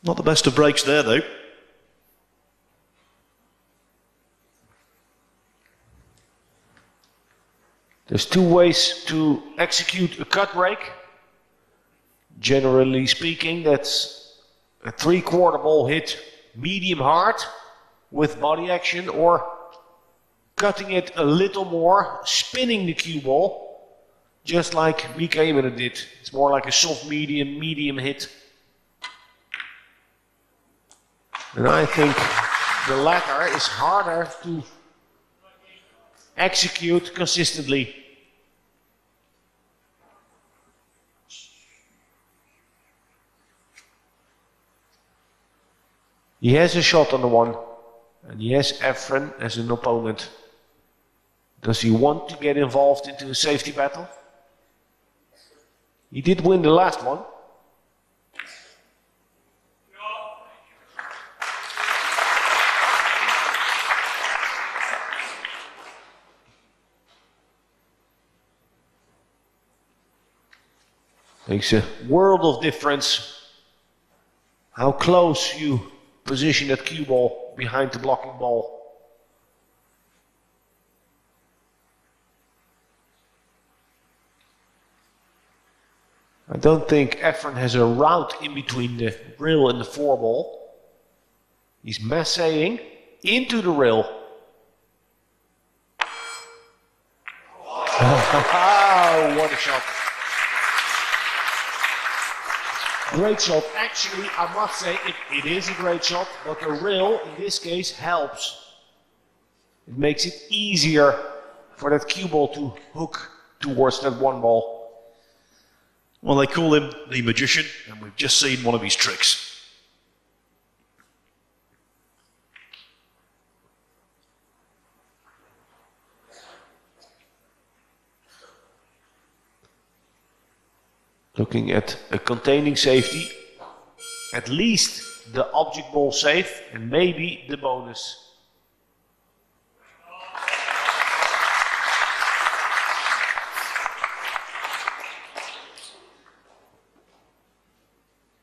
Not the best of breaks there, though. There's two ways to execute a cut break. Generally speaking, that's a 3/4 ball hit medium hard with body action, or cutting it a little more, spinning the cue ball, just like Mika Immonen did. It's more like a soft medium hit. And I think the latter is harder to execute consistently. He has a shot on the one, and he has Efren as an opponent. Does he want to get involved into a safety battle? He did win the last one. Makes a world of difference how close you position that cue ball behind the blocking ball. I don't think Efren has a route in between the rail and the 4-ball. He's massaging into the rail. Oh, what a shot. Great shot. Actually, I must say it is a great shot, but the rail in this case helps. It makes it easier for that cue ball to hook towards that 1-ball. Well, they call him the magician, and we've just seen one of his tricks. Looking at a containing safety, at least the object ball safe and maybe the bonus.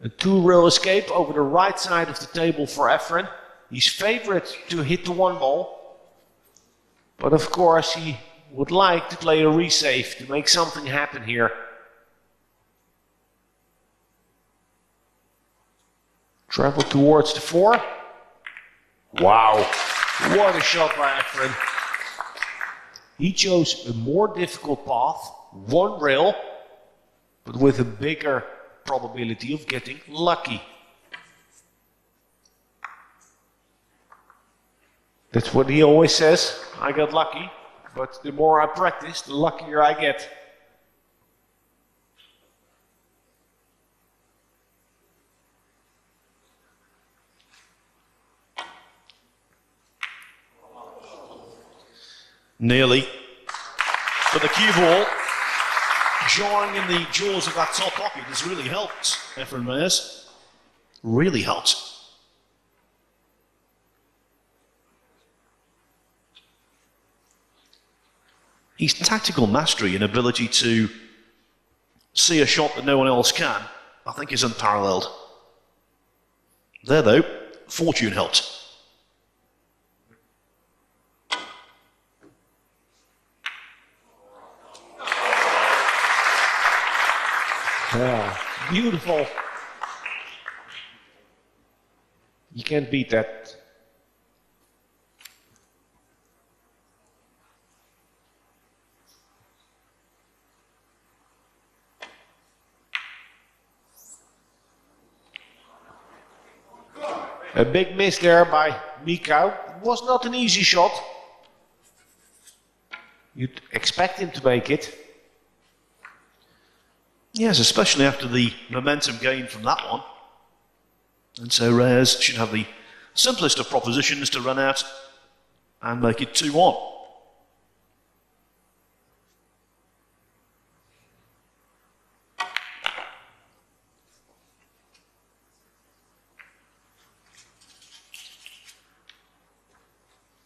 A 2-rail escape over the right side of the table for Efren. He's favorite to hit the 1-ball, but of course he would like to play a resave to make something happen here. Travel towards the 4. Wow, what a shot by Efren. He chose a more difficult path, 1 rail, but with a bigger probability of getting lucky. That's what he always says, I got lucky, but the more I practice, the luckier I get. Nearly. But the cue ball, jarring in the jaws of that top pocket, has really helped Efren Reyes. Really helped. His tactical mastery and ability to see a shot that no one else can, I think, is unparalleled. There, though, fortune helped. Yeah, beautiful. You can't beat that. A big miss there by Mika. It was not an easy shot. You'd expect him to make it. Yes, especially after the momentum gained from that one. And so Reyes should have the simplest of propositions to run out and make it 2-1.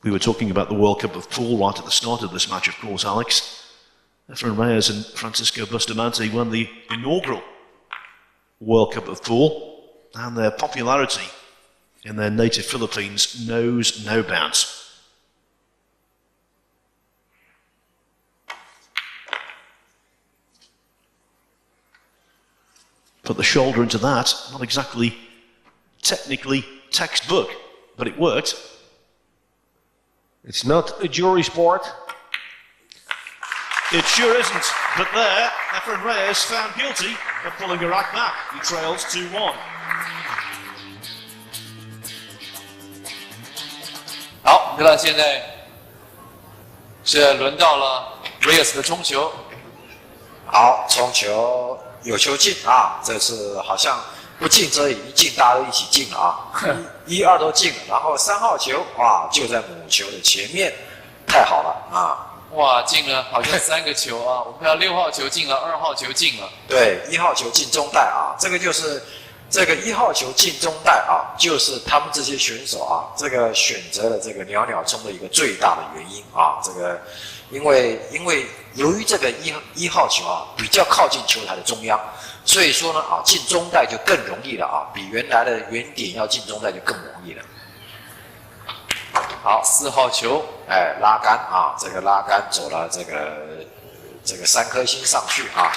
We were talking about the World Cup of Pool right at the start of this match, of course, Alex. Efren Reyes and Francisco Bustamante won the inaugural World Cup of Pool. and their popularity in their native Philippines knows no bounds. Put the shoulder into that, not exactly technically textbook, but it worked. It's not a jury sport. It sure isn't, but there, Efren Reyes found guilty of pulling a rack back. He trails 2-1. 好，那现在是轮到了 Reyes 的冲球。好，冲球有球进啊！这次好像不进则已，一进大家都一起进了啊！一二都进了，然后3号球哇就在母球的前面，太好了啊！哇，进了好像3个球啊！我们看到6号球进了，2号球进了。对，1号球进中袋啊，这个就是这个1号球进中袋啊，就是他们这些选手啊，这个选择了这个袅袅冲的一个最大的原因啊，这个因为由于这个一号球啊比较靠近球台的中央，所以说呢啊进中袋就更容易了啊，比原来的原点要进中袋就更容易了。好，4号球，哎，拉杆啊，这个拉杆走了这个3颗星上去啊。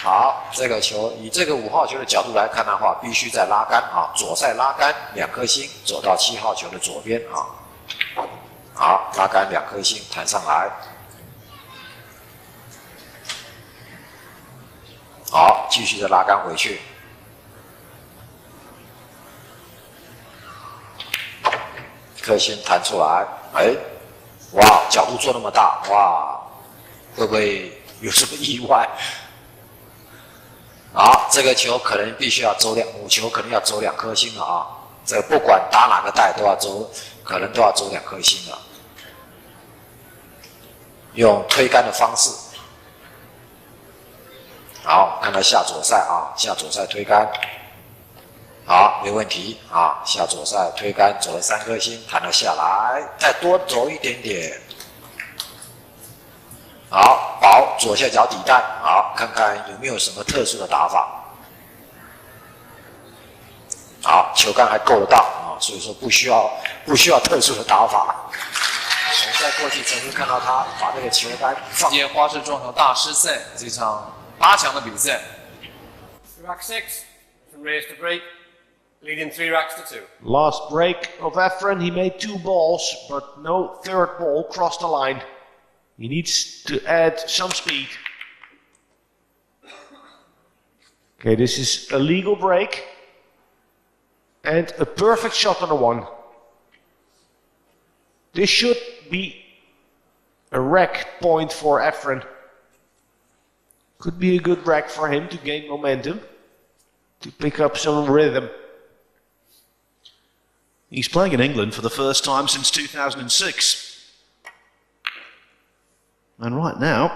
好，这个球以这个5号球的角度来看的话，必须在拉杆啊，左塞拉杆2颗星，走到7号球的左边啊。好，拉杆2颗星弹上来。好，继续的拉杆回去。1颗星弹出来，哎，哇，角度做那么大，哇，会不会有什么意外？好，这个球可能必须要走母球可能要走2颗星了啊！这不管打哪个袋都要走，可能都要走2颗星了。用推杆的方式，好，看他下左塞啊，下左塞推杆，好，没问题啊，下左塞推杆走了3颗星，弹了下来，再多走一点点。好，保左下角底袋，好，看看有没有什么特殊的打法。好，球杆还够得到啊，所以说不需要特殊的打法。我们在过去曾经看到他把这个球杆放。今天花式撞球大师赛这场8强的比赛。Rack 6, from raise to break, leading 3 racks to 2. Last break of Efren, he made 2 balls, but no third ball crossed the line. He needs to add some speed. Okay, this is a legal break. And a perfect shot on the 1. This should be a rack point for Efren. Could be a good rack for him to gain momentum, to pick up some rhythm. He's playing in England for the first time since 2006. And right now,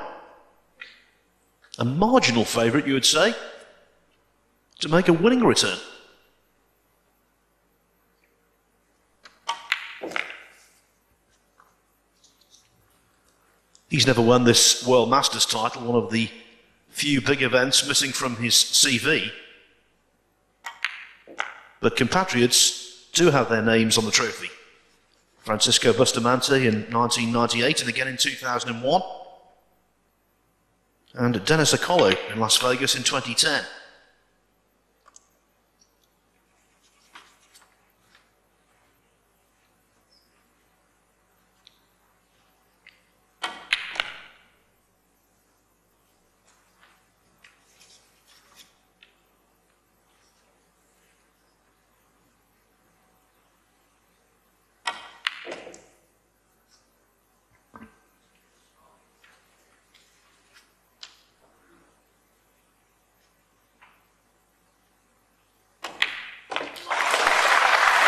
a marginal favourite, you would say, to make a winning return. He's never won this World Masters title, one of the few big events missing from his CV. But compatriots do have their names on the trophy. Francisco Bustamante in 1998 and again in 2001. And Dennis Acolo in Las Vegas in 2010.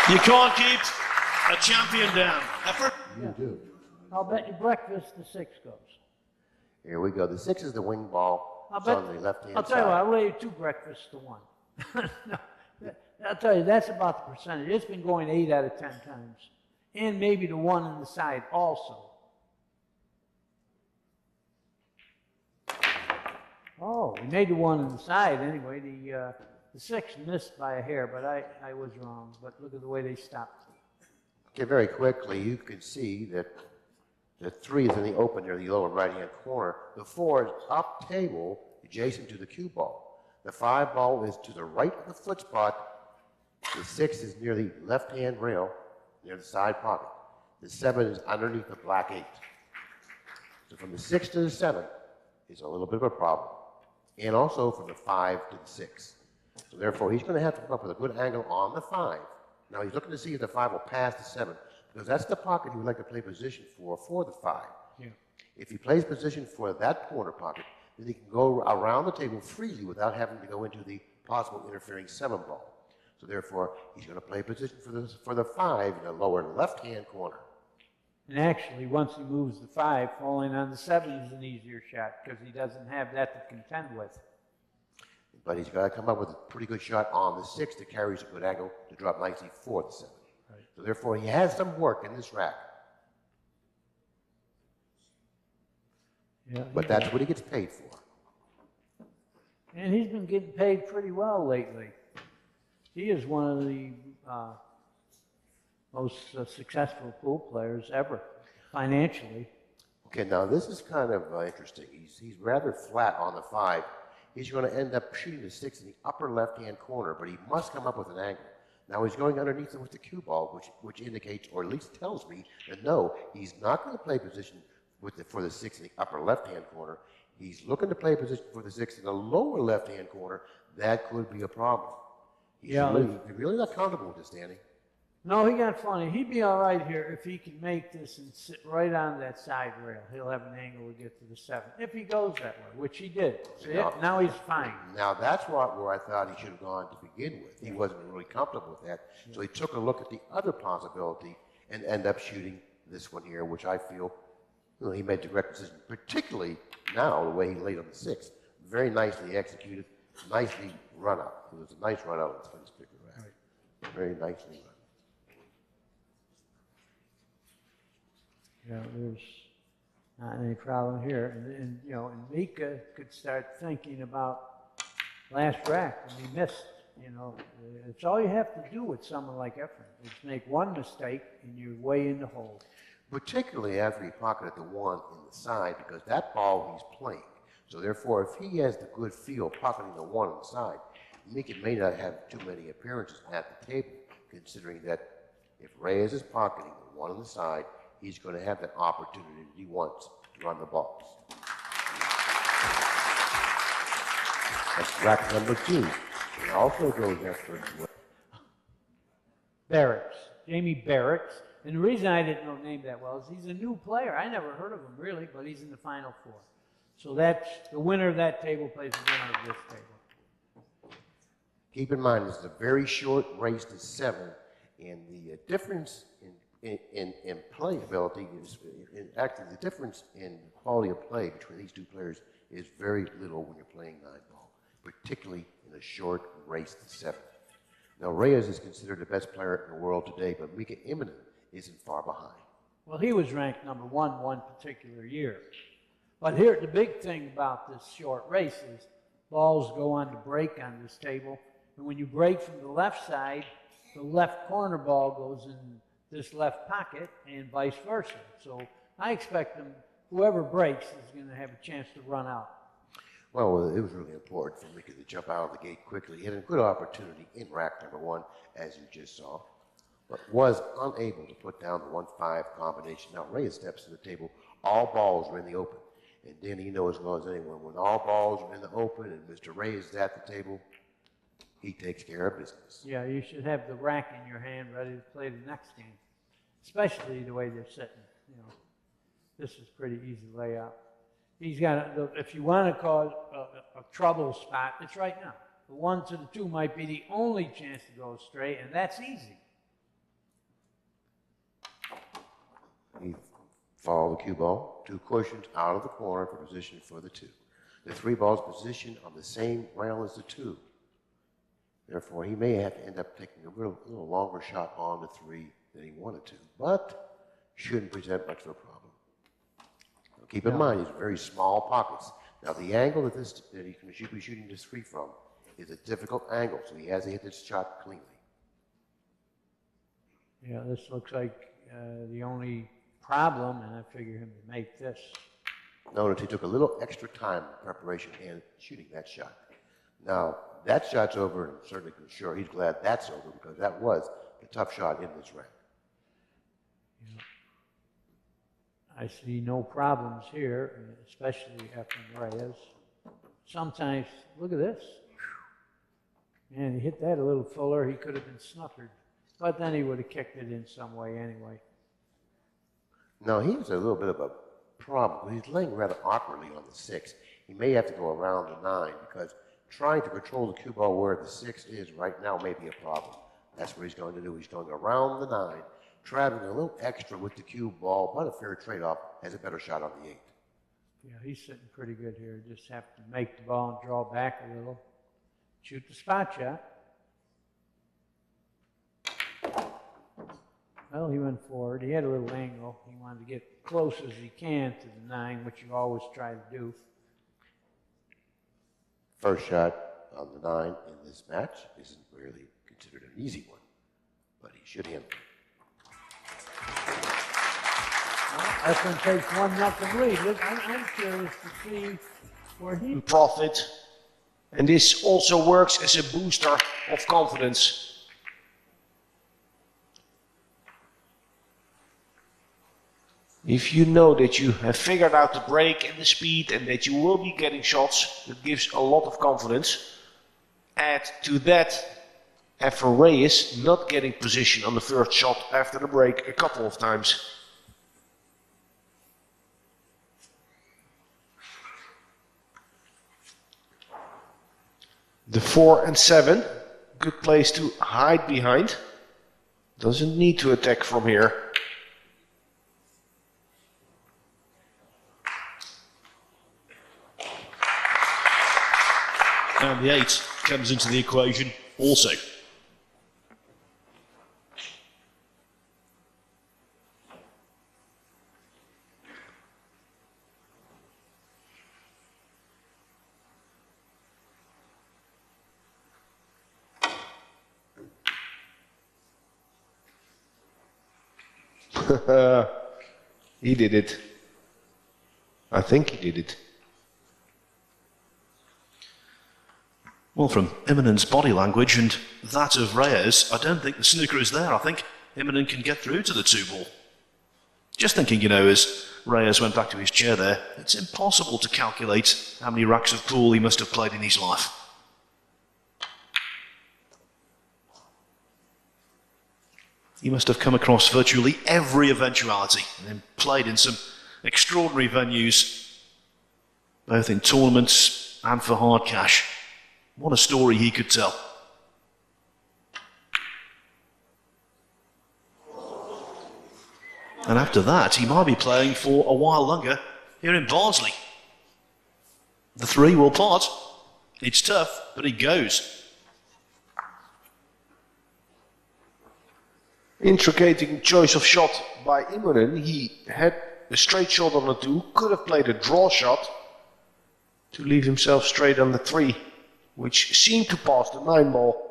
You can't keep a champion down. Effort. You do. I'll bet you breakfast the 6 goes. Here we go. The 6 is the wing ball. I'll It's bet, on the left-hand I'll side. tell you what, I'll lay you 2 breakfasts to 1. No, I'll tell you, that's about the percentage. It's been going 8 out of 10 times. And maybe the 1 on the side also. Oh, we made the 1 on the side anyway. The 6 missed by a hair, but I was wrong. But look at the way they stopped. Okay, very quickly, you can see that the 3 is in the open near the lower right-hand corner. The 4 is up table, adjacent to the cue ball. The 5 ball is to the right of the foot spot. The 6 is near the left-hand rail, near the side pocket. The 7 is underneath the black 8. So from the 6 to the 7 is a little bit of a problem. And also from the 5 to the 6. So therefore, he's going to have to come up with a good angle on the 5. Now he's looking to see if the 5 will pass the 7, because that's the pocket he would like to play position for the 5. Yeah. If he plays position for that corner pocket, then he can go around the table freely without having to go into the possible interfering 7 ball. So therefore, he's going to play position for the 5 in the lower left-hand corner. And actually, once he moves the 5, falling on the 7 is an easier shot because he doesn't have that to contend with. But he's got to come up with a pretty good shot on the 6 that carries a good angle to drop nicely for the 7. Right. So therefore, he has some work in this rack. Yeah, But that's what he gets paid for. and he's been getting paid pretty well lately. He is one of the most successful pool players ever, financially. Okay, now this is kind of interesting. He's rather flat on the 5. He's going to end up shooting the 6 in the upper left-hand corner, but he must come up with an angle. Now he's going underneath it with the cue ball, which indicates, or at least tells me, that no, he's not going to play position for the 6 in the upper left-hand corner. He's looking to play position for the 6 in the lower left-hand corner. That could be a problem. He's really not comfortable with this, Danny. No, he got funny. He'd be all right here if he could make this and sit right on that side rail. He'll have an angle to get to the 7, if he goes that way, which he did. See it? Now he's fine. Now that's where I thought he should have gone to begin with. He wasn't really comfortable with that. So he took a look at the other possibility and ended up shooting this one here, which I feel he made the correct decision, particularly now the way he laid on the 6. Very nicely executed, nicely run out. It was a nice run out on this particular rack. Right. Very nicely run. Yeah, there's not any problem here. And Mika could start thinking about last rack when he missed. It's all you have to do with someone like Efren. Is make one mistake and you're way in the hole. Particularly after he pocketed the 1 in the side, because that ball he's playing. So therefore, if he has the good feel pocketing the 1 on the side, Mika may not have too many appearances at the table, considering that if Reyes is pocketing the 1 on the side, he's going to have that opportunity that he wants to run the balls. That's rack number 2. It also goes after Barracks, Jamie Barracks. And the reason I didn't know name that well is he's a new player. I never heard of him really, but he's in the Final 4. So that's the winner of that table plays the winner of this table. Keep in mind, this is a very short race to 7, and the difference in playability is, actually the difference in quality of play between these 2 players is very little when you're playing 9-ball, particularly in a short race to 7. Now, Reyes is considered the best player in the world today, but Mika Immonen isn't far behind. Well, he was ranked number 1 one particular year. But here, the big thing about this short race is balls go on to break on this table. And when you break from the left side, the left corner ball goes in this left pocket and vice versa. So I expect whoever breaks is going to have a chance to run out. Well, it was really important for Mika to jump out of the gate quickly. He had a good opportunity in rack number 1, as you just saw, but was unable to put down the 1-5 combination. Now, Reyes steps to the table. All balls are in the open. And Danny, you know as well as anyone, when all balls are in the open and Mr. Reyes is at the table, he takes care of business. Yeah, you should have the rack in your hand ready to play the next game, especially the way they're sitting. This is pretty easy layout. He's got, if you want to call it a trouble spot, it's right now. The 1 to the 2 might be the only chance to go straight, and that's easy. He followed the cue ball, 2 cushions out of the corner for position for the 2. The 3 balls positioned on the same rail as the 2. Therefore, he may have to end up taking a little longer shot on the 3 than he wanted to, but shouldn't present much of a problem. Now, keep in mind, these are very small pockets. Now, the angle that he should be shooting this 3 from is a difficult angle, so he has to hit this shot cleanly. Yeah, this looks like the only problem, and I figure him to make this. Notice he took a little extra time in preparation and shooting that shot. Now, that shot's over, and I'm certainly sure he's glad that's over because that was the tough shot in this round. Yeah. I see no problems here, especially Efren Reyes. Sometimes, look at this. Man, he hit that a little fuller, he could have been snookered. But then he would have kicked it in some way anyway. Now, he has a little bit of a problem. He's laying rather awkwardly on the 6. He may have to go around the 9 because trying to control the cue ball where the 6 is right now may be a problem. That's what he's going to do. He's going around the 9, traveling a little extra with the cue ball, but a fair trade-off, has a better shot on the 8. Yeah, he's sitting pretty good here. Just have to make the ball and draw back a little. Shoot the spot shot. Well, he went forward. He had a little angle. He wanted to get close as he can to the 9, which you always try to do. First shot on the 9 in this match isn't really considered an easy one, but he should hit. Efren takes 1-0 lead. I'm curious to see where he... Profit. And this also works as a booster of confidence. If you know that you have figured out the break and the speed and that you will be getting shots, that gives a lot of confidence. Add to that Efren Reyes not getting position on the first shot after the break a couple of times. The 4 and 7, good place to hide behind. Doesn't need to attack from here. And the 8 comes into the equation also. He did it. I think he did it. Well, from Immonen's body language and that of Reyes, I don't think the snooker is there. I think Immonen can get through to the 2-ball. Just thinking, you know, as Reyes went back to his chair there, it's impossible to calculate how many racks of pool he must have played in his life. He must have come across virtually every eventuality and then played in some extraordinary venues, both in tournaments and for hard cash. What a story he could tell. And after that, he might be playing for a while longer here in Barnsley. The 3 will pot. It's tough, but he goes. Intriguing choice of shot by Immonen. He had a straight shot on the 2, could have played a draw shot to leave himself straight on the 3, which seemed to pass the 9 ball.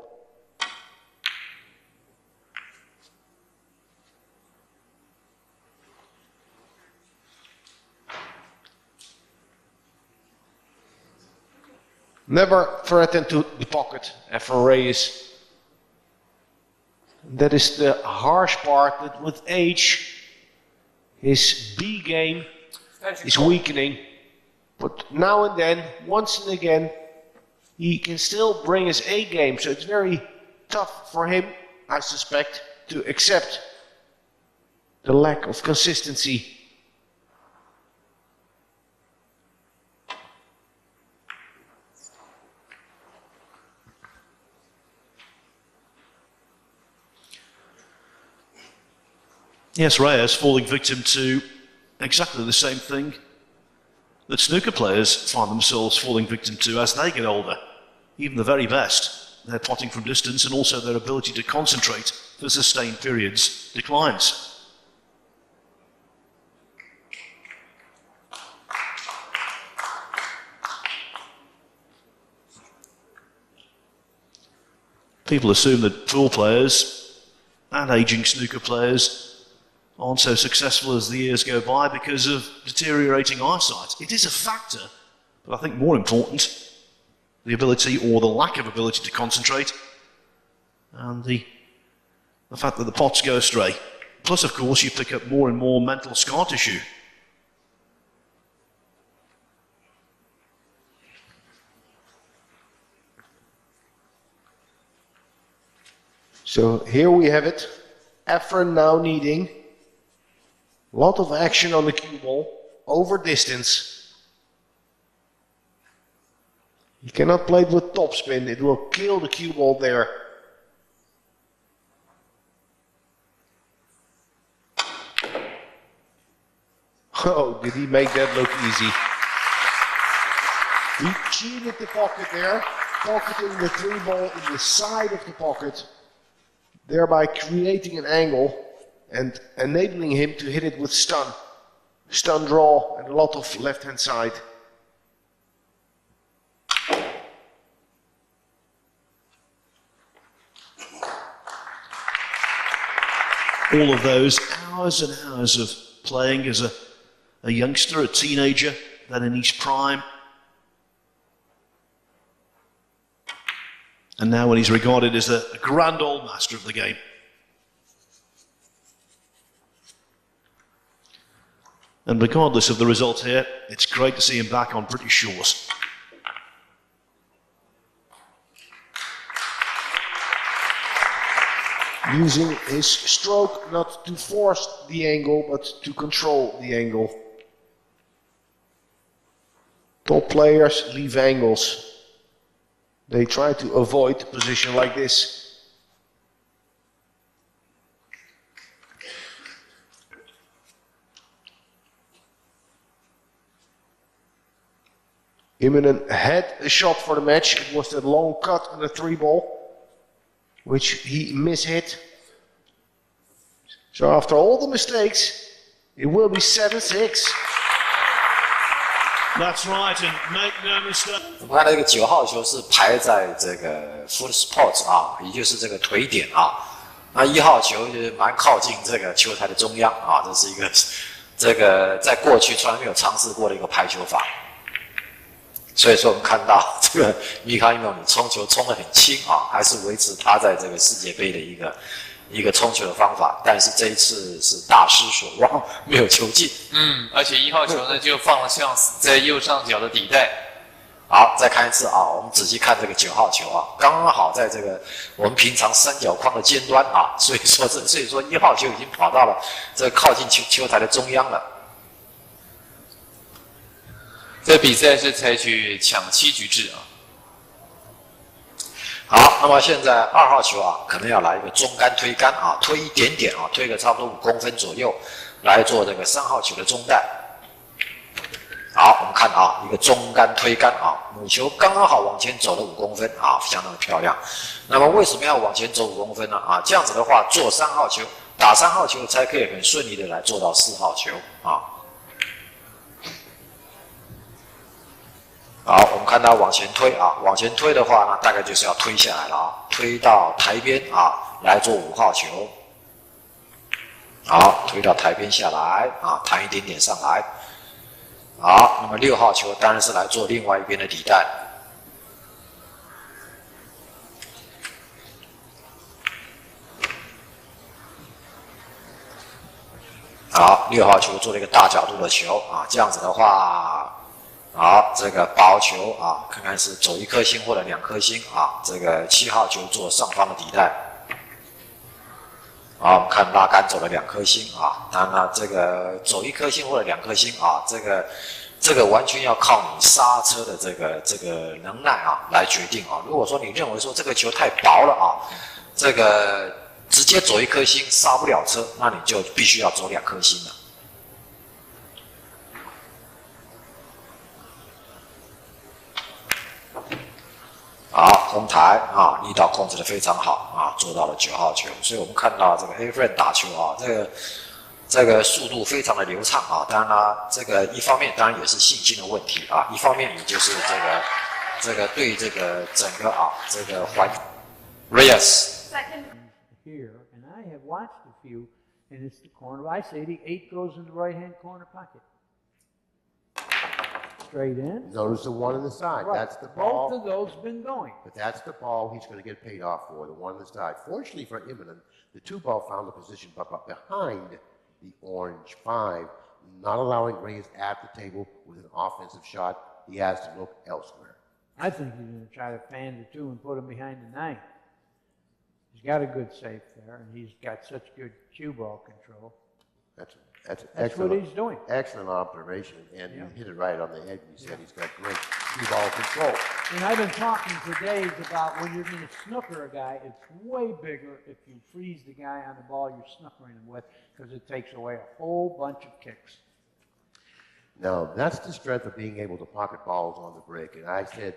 Never threatened to the pocket, Efren Reyes. That is the harsh part, that with age, his B game is weakening. But now and then, once and again, he can still bring his A game. So it's very tough for him, I suspect, to accept the lack of consistency. Yes, Reyes falling victim to exactly the same thing that snooker players find themselves falling victim to as they get older. Even the very best, their potting from distance and also their ability to concentrate for sustained periods declines. People assume that pool players and aging snooker players aren't so successful as the years go by because of deteriorating eyesight. It is a factor, but I think more important, the ability or the lack of ability to concentrate, and the fact that the pots go astray. Plus, of course, you pick up more and more mental scar tissue. So here we have it. Efren now needing a lot of action on the cue ball over distance. He cannot play it with topspin. It will kill the cue ball there. Oh, did he make that look easy? He cheated the pocket there, pocketing the 3 ball in the side of the pocket, thereby creating an angle and enabling him to hit it with stun. Stun draw and a lot of left-hand side. All of those hours and hours of playing as a youngster, a teenager, then in his prime. And now when he's regarded as a grand old master of the game. And regardless of the result here, it's great to see him back on British shores. Using his stroke not to force the angle, but to control the angle. Top players leave angles. They try to avoid a position like this. Immonen had a shot for the match. It was that long cut and the 3 ball, which he mishit. So after all the mistakes, it will be 7-6. That's right, and make no mistake. 我们看这个9号球是排在这个 foot spot 啊，也就是这个腿点啊。那1号球就是蛮靠近这个球台的中央啊，这是一个这个在过去从来没有尝试过的一个排球法。所以说我们看到这个米卡伊莫尼冲球冲得很轻啊，还是维持他在这个世界杯的一个冲球的方法，但是这一次是大失所望，没有球进。而且1号球呢就放了像在右上角的底带。好，再看一次啊，我们仔细看这个9号球啊，刚刚好在这个我们平常三角框的尖端啊，所以说1号球已经跑到了这靠近球台的中央了。这比赛是采取抢7局制啊。好，那么现在2号球啊，可能要来一个中杆推杆啊，推一点点啊，推个差不多5公分左右，来做这个3号球的中带。好，我们看啊，一个中杆推杆啊，母球刚刚好往前走了5公分啊，相当的漂亮。那么为什么要往前走5公分呢？啊，这样子的话，做3号球，打3号球才可以很顺利的来做到4号球啊。好，我们看他往前推啊，往前推的话呢，大概就是要推下来了啊，推到台边啊，来做5号球。好，推到台边下来啊，弹一点点上来。好，那么6号球当然是来做另外一边的底带。好，6号球做了一个大角度的球啊，这样子的话。好，这个薄球啊，看看是走1颗星或者2颗星啊。这个7号球做上方的底带。好，我们看拉杆走了2颗星啊。当然了，这个走1颗星或者2颗星啊，这个完全要靠你刹车的这个能耐啊来决定啊。如果说你认为说这个球太薄了啊，这个直接走1颗星刹不了车，那你就必须要走2颗星了。好，红台啊，力道控制得非常好啊，做到了9号球。所以我们看到这个 Efren 打球啊，这个速度非常的流畅啊。当然啦，这个一方面当然也是信心的问题啊，一方面也就是这个对这个整个啊这个 Reyes. Second. Here, and I have watched a few, and it's the corner. I say the 8 goes in the right-hand corner pocket. Straight in. Notice the one on the side. Right. That's the ball. Both of those been going. But that's the ball he's going to get paid off for, the one on the side. Fortunately for Immonen, the 2 ball found the position but behind the orange 5, not allowing Reyes at the table with an offensive shot. He has to look elsewhere. I think he's going to try to fan the 2 and put him behind the 9. He's got a good safe there, and he's got such good cue ball control. That's That's what he's doing. Excellent observation, and you hit it right on the head when you said he's got great cue ball control. And I've been talking for days about when you're going to snooker a guy, it's way bigger if you freeze the guy on the ball you're snookering him with, because it takes away a whole bunch of kicks. Now, that's the strength of being able to pocket balls on the break. And I said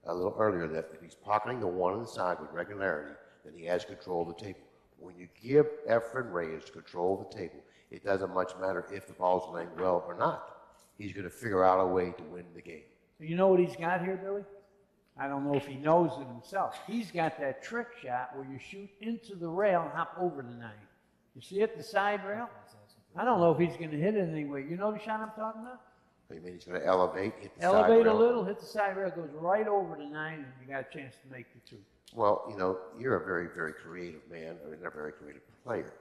a little earlier that if he's pocketing the one on the side with regularity, then he has control of the table. When you give Efren Reyes control of the table, it doesn't much matter if the ball's laying well or not. He's going to figure out a way to win the game. You know what he's got here, Billy? I don't know if he knows it himself. He's got that trick shot where you shoot into the rail and hop over the 9. You see it, the side rail? I don't know if he's going to hit it anyway. You know the shot I'm talking about? You mean he's going to elevate, hit the Elevate side rail? a little, hit the side rail, goes right over the 9, and you got a chance to make the 2. Well, you know, you're a very, very creative man, or a very creative player.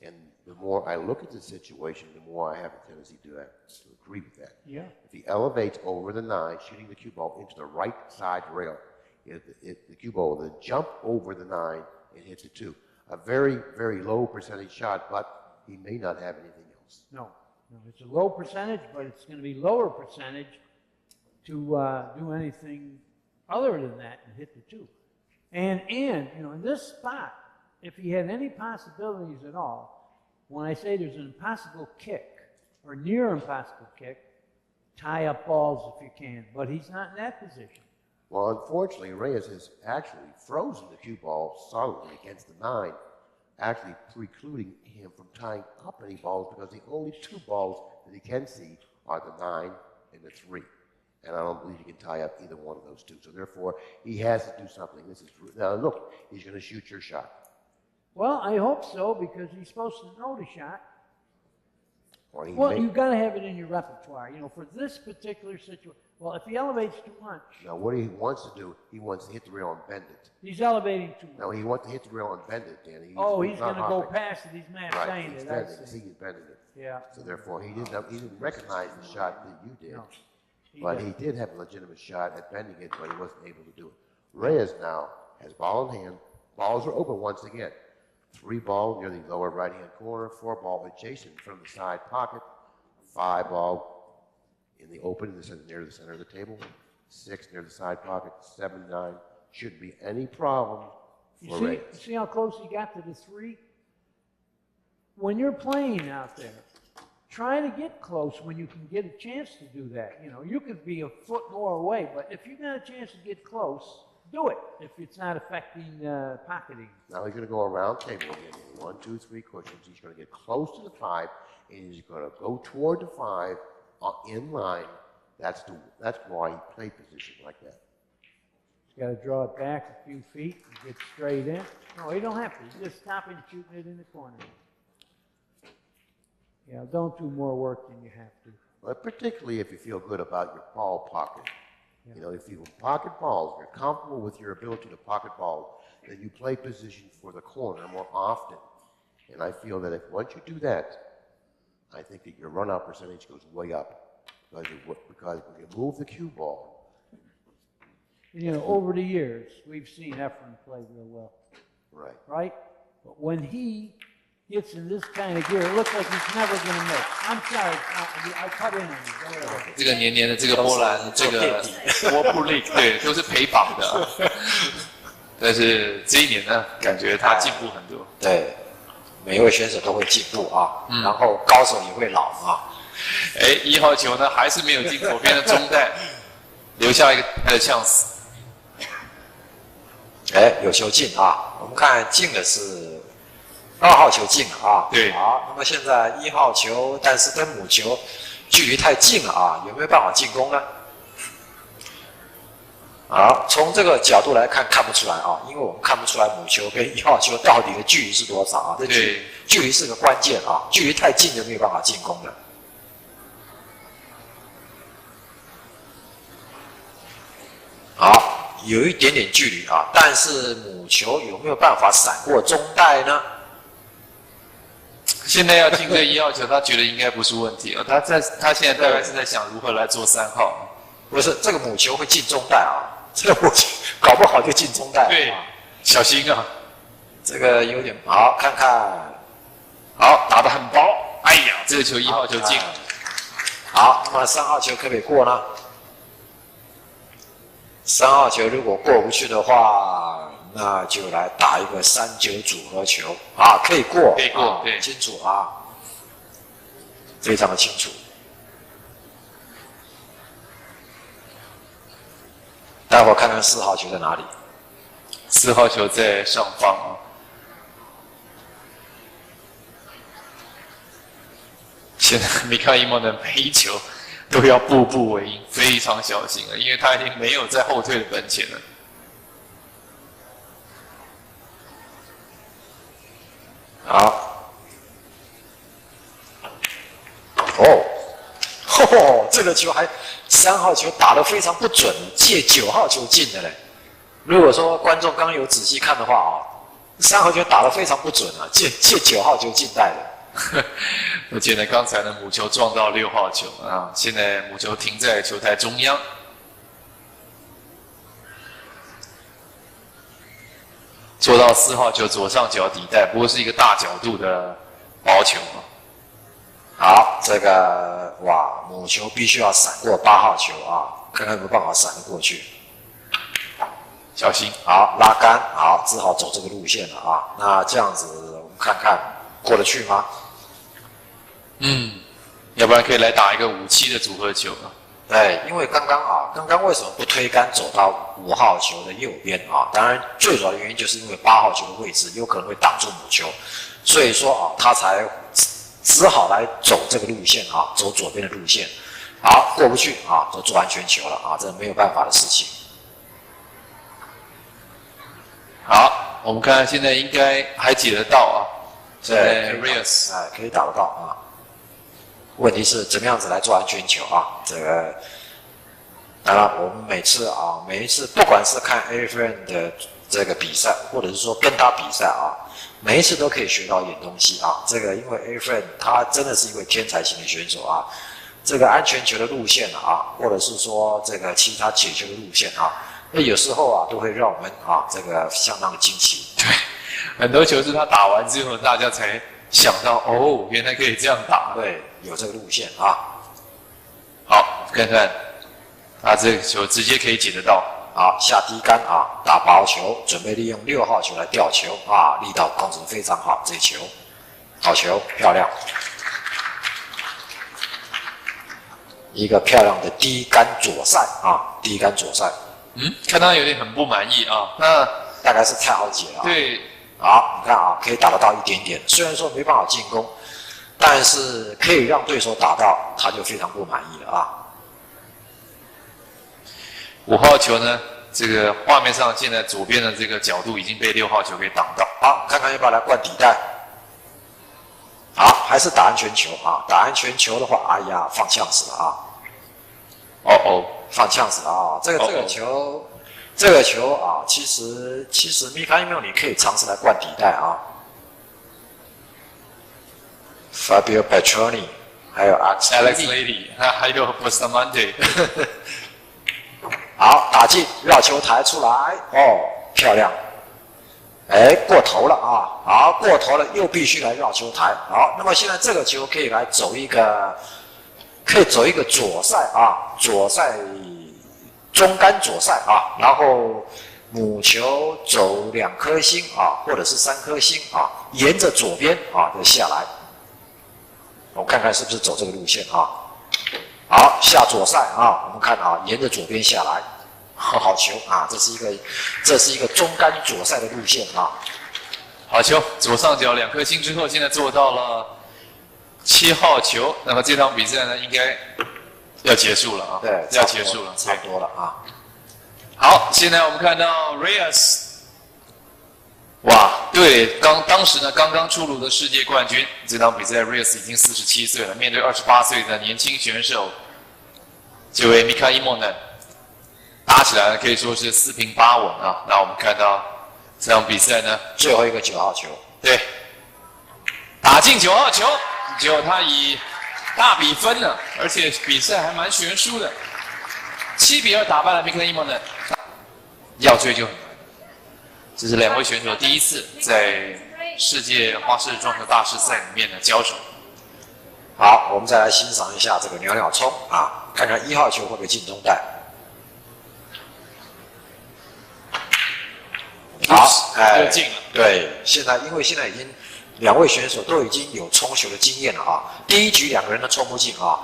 And the more I look at the situation, the more I have a tendency to agree with that. Yeah. If he elevates over the 9, shooting the cue ball into the right side rail, the cue ball will jump over the 9 and hit the 2. A very, very low percentage shot, but he may not have anything else. No, it's a low percentage, but it's going to be lower percentage to do anything other than that and hit the 2. And you know, in this spot, if he had any possibilities at all, when I say there's an impossible kick or near impossible kick, tie up balls if you can, but he's not in that position. Well, unfortunately, Reyes has actually frozen the cue ball solidly against the 9, actually precluding him from tying up any balls because the only 2 balls that he can see are the 9 and the 3. And I don't believe he can tie up either one of those 2. So therefore, he has to do something. Now look, he's going to shoot your shot. Well, I hope so, because he's supposed to know the shot. Well, you've got to have it in your repertoire, you know, for this particular situation. Well, if he elevates too much. Now, what he wants to do, he wants to hit the rail and bend it. He's elevating too much. No, he wants to hit the rail and bend it, Danny. He's going to go past it. He's not saying he's it. bending. See, he's bending it. Yeah. So therefore, he didn't recognize the shot that you did. No, he did have a legitimate shot at bending it, but he wasn't able to do it. Reyes now has ball in hand. Balls are open once again. 3 ball near the lower right-hand corner, 4 ball adjacent from the side pocket, 5 ball in the open near the center of the table, 6 near the side pocket, 7, 9. Shouldn't be any problem for Reyes. You see how close he got to the 3? When you're playing out there, try to get close when you can get a chance to do that. You know, you could be a foot more away, but if you got a chance to get close, do it if it's not affecting pocketing. Now he's going to go around table again. 1, 2, 3 cushions. He's going to get close to the 5, and he's going to go toward the 5 in line. That's why he played position like that. He's got to draw it back a few feet and get straight in. No, you don't have to. You just stop and shooting it in the corner. Yeah, don't do more work than you have to. But particularly if you feel good about your ball pocket. Yeah. You know, if you pocket balls, you're comfortable with your ability to pocket balls, then you play position for the corner more often. And I feel that once you do that, I think that your run-out percentage goes way up because when you move the cue ball. You know, over the years, we've seen Efren play real well. Right. Right? But when he gets in this kind of gear, it looks like he's never going to miss. I'm sorry, I cut in on you. 这个年年的这个波兰，这个波布利，对，都是陪绑的。但是这一年呢，感觉他进步很多。对，每一位选手都会进步啊，然后高手也会老啊。1号球呢还是没有进左边的中袋，留下一个chance。有球进啊！我们看进的是2号球进了啊。对。好，那么现在1号球，但是跟母球距离太近了啊，有没有办法进攻呢？好，从这个角度来看，看不出来啊，因为我们看不出来母球跟1号球到底的距离是多少啊？这距离是个关键啊，距离太近就没有办法进攻了。好，有一点点距离啊，但是母球有没有办法闪过中带呢？现在要进这1号球，他觉得应该不是问题啊。他现在大概是在想如何来做3号。不是，这个母球会进中带啊，这个母球搞不好就进中带。对，小心啊！这个有点好，看看，好，打得很薄。哎呀，这个球1号球进了。好，那么3号球可不可以过呢？3号球如果过不去的话，那就来打一个3-9组合球啊，可以过，可以过，对，清楚啊，非常的清楚。待会儿看看4号球在哪里。4号球在上方啊。现在米卡伊莫的每一球都要步步为营，非常小心了，因为他已经没有在后退的本钱了。好，这个球还3号球打得非常不准，借9号球进的嘞。如果说观众刚刚有仔细看的话啊，3号球打得非常不准啊，借9号球进袋的。我记得刚才的母球撞到6号球啊，现在母球停在球台中央。做到4号球左上角底袋，不过是一个大角度的薄球啊。好，这个哇，母球必须要闪过8号球啊，看看有没有办法闪得过去。小心，好，拉杆，好，只好走这个路线了啊。那这样子，我们看看过得去吗？要不然可以来打一个5-7的组合球啊。对，因为刚刚为什么不推杆走到5号球的右边啊？当然，最主要的原因就是因为8号球的位置有可能会挡住母球，所以说啊，他才只好来走这个路线啊，走左边的路线。好，过不去啊，就做安全球了啊，这没有办法的事情。好，我们看看现在应该还解得到啊。现在 Reyes 可以打得到啊。问题是怎么样子来做安全球啊？这个当然，我们每一次不管是看 Efren 的这个比赛，或者是说跟他比赛啊，每一次都可以学到一点东西啊。这个因为 Efren 他真的是一位天才型的选手啊，这个安全球的路线啊，或者是说这个其他解球的路线啊，那有时候啊都会让我们啊这个相当的惊奇。对，很多球是他打完之后，大家才想到哦，原来可以这样打。对，有这个路线啊。好，看看他这个球直接可以解得到。好，下低杆啊，打薄球，准备利用6号球来吊球啊，力道控制非常好，这一球好球，漂亮，一个漂亮的低杆左塞啊，低杆左塞。看他有点很不满意啊，那大概是太好解了啊。对，好，你看啊，可以打得到一点点，虽然说没办法进攻，但是可以让对手打到，他就非常不满意了啊。5号球呢，这个画面上现在左边的这个角度已经被6号球给挡到。好，看看要不要来灌底袋。好，还是打安全球啊！打安全球的话，哎呀，放呛死了啊！放呛死了啊！这个球啊，其实米卡伊缪你可以尝试来灌底袋啊。Fabio Petroni， 还有 Alex Lady， 还有 Bustamante。好，打进绕球台出来，哦，漂亮。哎，过头了啊！好，过头了，又必须来绕球台。好，那么现在这个球可以来走一个左塞啊，左塞中杆左塞啊，然后母球走2颗星啊，或者是3颗星啊，沿着左边啊就下来。我们看看是不是走这个路线啊？好，下左塞啊，我们看啊，沿着左边下来。好球啊！这是一个中杆左塞的路线啊。好球，左上角2颗星之后，现在做到了7号球。那么这场比赛呢，应该要结束了啊。对，要结束了，差不多了啊。好，好，现在我们看到 Reyes， 哇，对，当时呢刚刚出炉的世界冠军，这场比赛 Reyes 已经47岁了，面对28岁的年轻选手，这位米卡伊莫呢，打起来可以说是4平8稳啊。那我们看到这场比赛呢，最后一个9号球，对，打进9号球，结果他以大比分呢，而且比赛还蛮悬殊的，7比2打败了米卡伊莫呢，要追就很难。这是2位选手第一次在世界花式撞球大师赛里面的交手。好，我们再来欣赏一下这个袅袅冲啊，看看1号球会不会进中袋。好，又进了。对，因为现在已经2位选手都已经有冲球的经验了啊。第一局2个人都冲不进啊，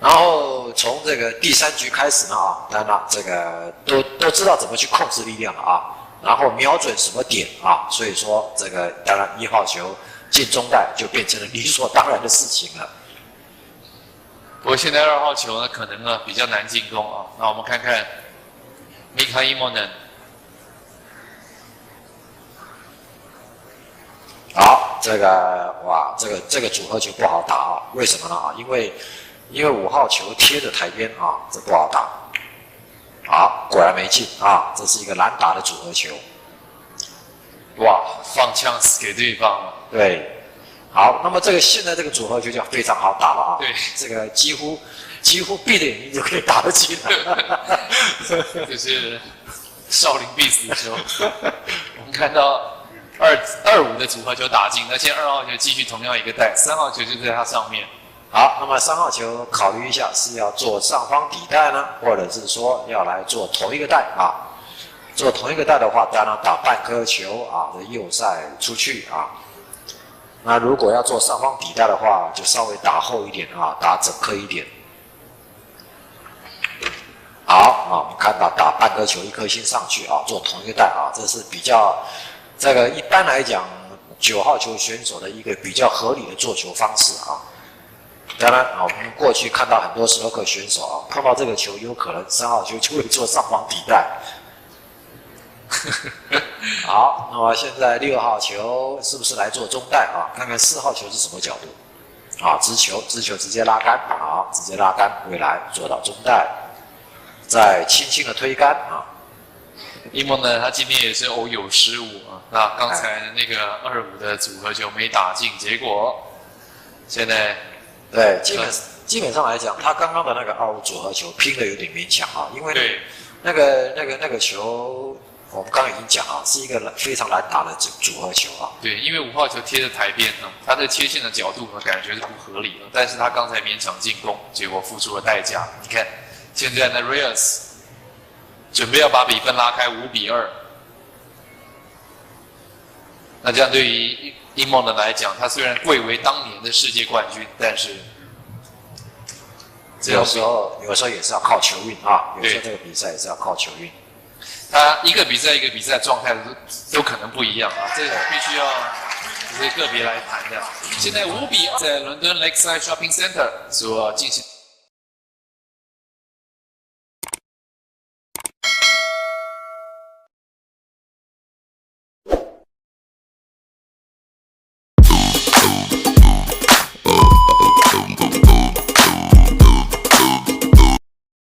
然后从这个第3局开始呢啊，当然了，这个都知道怎么去控制力量了啊，然后瞄准什么点啊，所以说这个当然1号球进中袋就变成了理所当然的事情了。不过现在2号球呢，可能呢比较难进攻啊。那我们看看米卡伊莫呢。好，这个哇，这个组合球不好打啊，为什么呢啊？因为5号球贴着台边啊，这不好打。好，果然没进啊，这是一个难打的组合球。哇，放枪给对方了。对，好，那么现在这个组合球就非常好打了啊。对，这个几乎闭着眼睛就可以打得进了。就是少林必死的时候，我们看到2-5的组合球打进，那现在2号球继续同样一个带，3号球就在它上面。好，那么3号球考虑一下是要做上方底带呢，或者是说要来做同一个带啊？做同一个带的话，当然打半颗球啊，这右塞出去啊。那如果要做上方底带的话，就稍微打厚一点啊，打整颗一点。好啊，我们看到打半颗球1颗星上去啊，做同一个带啊，这是比较这个一般来讲9号球选手的一个比较合理的做球方式啊。当然啊，我们过去看到很多snooker选手啊，碰到这个球，有可能3号球就会做上方底带。好，那么现在6号球是不是来做中带啊？看看4号球是什么角度啊？直球直接拉杆，好，直接拉杆回来做到中带，再轻轻的推杆啊。伊莫呢，他今天也是偶有失误啊。那刚才那个2-5的组合球没打进，结果现在。对，基本上来讲，他刚刚的那个2-5组合球拼的有点勉强啊，因为那个球，我们刚刚已经讲啊，是一个非常难打的组合球啊。对，因为5号球贴着台边啊，他的切线的角度呢，感觉是不合理的，但是他刚才勉强进攻，结果付出了代价。你看，现在呢 ，Reyes 准备要把比分拉开5比2，那这样对于伊莫的来讲，他虽然贵为当年的世界冠军，但是有时候也是要靠球运啊。有时候这个比赛也是要靠球运。他一个比赛一个比赛状态都可能不一样啊，这必须要个别来谈的。现在5比2，在伦敦 Lakeside Shopping Center 所进行。